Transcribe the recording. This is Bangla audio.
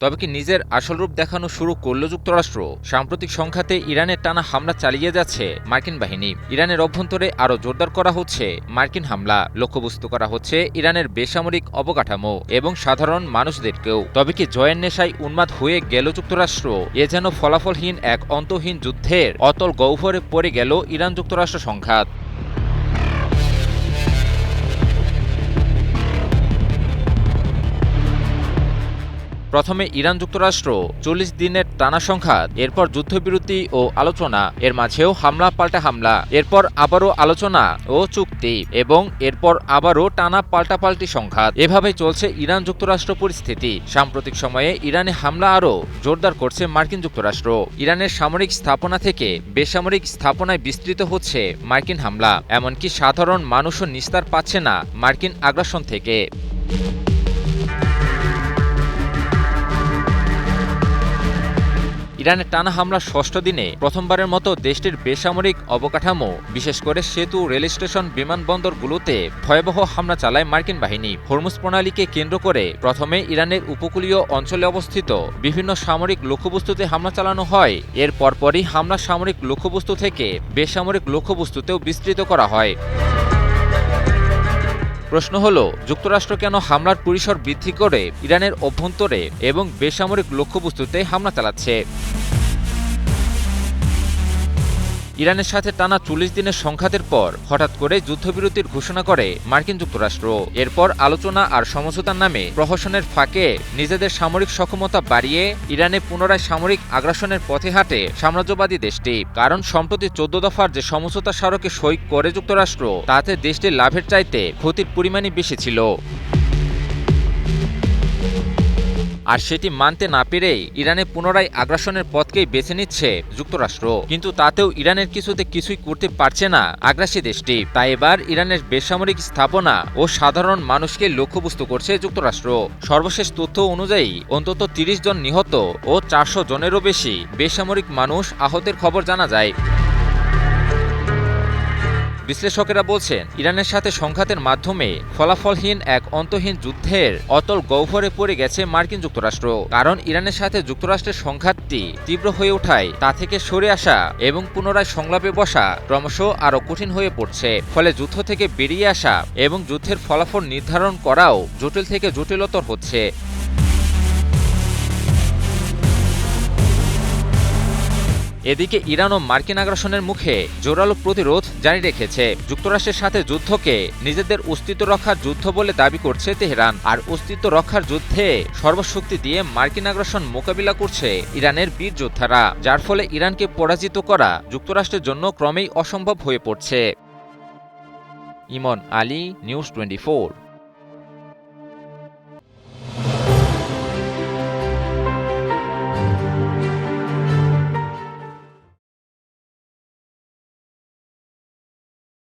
তবে কি নিজের আসল রূপ দেখানো শুরু করল যুক্তরাষ্ট্র? সাম্প্রতিক সংঘাতে ইরানের টানা হামলা চালিয়ে যাচ্ছে মার্কিন বাহিনী। ইরানের অভ্যন্তরে আরও জোরদার করা হচ্ছে মার্কিন হামলা, লক্ষ্যবস্তু করা হচ্ছে ইরানের বেসামরিক অবকাঠামো এবং সাধারণ মানুষদেরকেও। তবে কি জয়ের নেশায় উন্মাদ হয়ে গেল যুক্তরাষ্ট্র? এ যেন ফলাফলহীন এক অন্তহীন যুদ্ধের অতল গহ্বরে পড়ে গেল ইরান যুক্তরাষ্ট্র সংঘাত। প্রথমে ইরান যুক্তরাষ্ট্র ৪০ দিনের টানা সংঘাত, এরপর যুদ্ধবিরতি ও আলোচনা, এর মাঝেও হামলা পাল্টা হামলা, এরপর আবারও আলোচনা ও চুক্তি, এবং এরপর আবারও টানা পাল্টাপাল্টি সংঘাত। এভাবেই চলছে ইরান যুক্তরাষ্ট্র পরিস্থিতি। সাম্প্রতিক সময়ে ইরানে হামলা আরও জোরদার করছে মার্কিন যুক্তরাষ্ট্র। ইরানের সামরিক স্থাপনা থেকে বেসামরিক স্থাপনায় বিস্তৃত হচ্ছে মার্কিন হামলা, এমনকি সাধারণ মানুষও নিস্তার পাচ্ছে না মার্কিন আগ্রাসন থেকে। ইরানের টানা হামলার ষষ্ঠ দিনে প্রথমবারের মতো দেশটির বেসামরিক অবকাঠামো, বিশেষ করে সেতু, রেল স্টেশন, বিমানবন্দরগুলোতে ভয়াবহ হামলা চালায় মার্কিন বাহিনী। হরমুজ প্রণালীকে কেন্দ্র করে প্রথমে ইরানের উপকূলীয় অঞ্চলে অবস্থিত বিভিন্ন সামরিক লক্ষ্যবস্তুতে হামলা চালানো হয়। এর পরপরই হামলা সামরিক লক্ষ্যবস্তু থেকে বেসামরিক লক্ষ্যবস্তুতেও বিস্তৃত করা হয়। প্রশ্ন হল, যুক্তরাষ্ট্র কেন হামলার পরিসর বৃদ্ধি করে ইরানের অভ্যন্তরে এবং বেসামরিক লক্ষ্যবস্তুতে হামলা চালাচ্ছে? ইরানের সাথে টানা ৪০ দিনের সংঘাতের পর হঠাৎ করে যুদ্ধবিরতির ঘোষণা করে মার্কিন যুক্তরাষ্ট্র। এরপর আলোচনা আর সমঝোতার নামে প্রহসনের ফাঁকে নিজেদের সামরিক সক্ষমতা বাড়িয়ে ইরানে পুনরায় সামরিক আগ্রাসনের পথে হাঁটে সাম্রাজ্যবাদী দেশটি। কারণ সম্প্রতি ১৪ দফার যে সমঝোতা স্মারকে সই করে যুক্তরাষ্ট্র, তাতে দেশটির লাভের চাইতে ক্ষতির পরিমাণই বেশি ছিল। আর সেটি মানতে না পেরেই ইরানে পুনরায় আগ্রাসনের পথকেই বেছে নিচ্ছে যুক্তরাষ্ট্র। কিন্তু তাতেও ইরানের কিছুই করতে পারছে না আগ্রাসী দেশটি। তাই এবার ইরানের বেসামরিক স্থাপনা ও সাধারণ মানুষকে লক্ষ্যবস্তু করছে যুক্তরাষ্ট্র। সর্বশেষ তথ্য অনুযায়ী অন্তত ৩০ জন নিহত ও ৪০০ জনেরও বেশি বেসামরিক মানুষ আহতের খবর জানা যায়। বিশ্লেষকেরা বলছেন, ইরানের সাথে সংঘাতের মাধ্যমে ফলাফলহীন এক অন্তহীন যুদ্ধের অতল গহ্বরে পড়ে গেছে মার্কিন যুক্তরাষ্ট্র। কারণ ইরানের সাথে যুক্তরাষ্ট্রের সংঘাতটি তীব্র হয়ে ওঠায় তা থেকে সরে আসা এবং পুনরায় সংলাপে বসা ক্রমশ আরও কঠিন হয়ে পড়ছে। ফলে যুদ্ধ থেকে বেরিয়ে আসা এবং যুদ্ধের ফলাফল নির্ধারণ করাও জটিল থেকে জটিলতর হচ্ছে। এদিকে ইরানও মার্কিন আগ্রাসনের মুখে জোরালো প্রতিরোধ জারি রেখেছে। যুক্তরাষ্ট্রের সাথে যুদ্ধকে নিজেদের অস্তিত্ব রক্ষার যুদ্ধ বলে দাবি করছে তেহরান। আর অস্তিত্ব রক্ষার যুদ্ধে সর্বশক্তি দিয়ে মার্কিন আগ্রাসন মোকাবিলা করছে ইরানের বীর যোদ্ধারা, যার ফলে ইরানকে পরাজিত করা যুক্তরাষ্ট্রের জন্য ক্রমেই অসম্ভব হয়ে পড়ছে। ইমন আলী, নিউজ 24।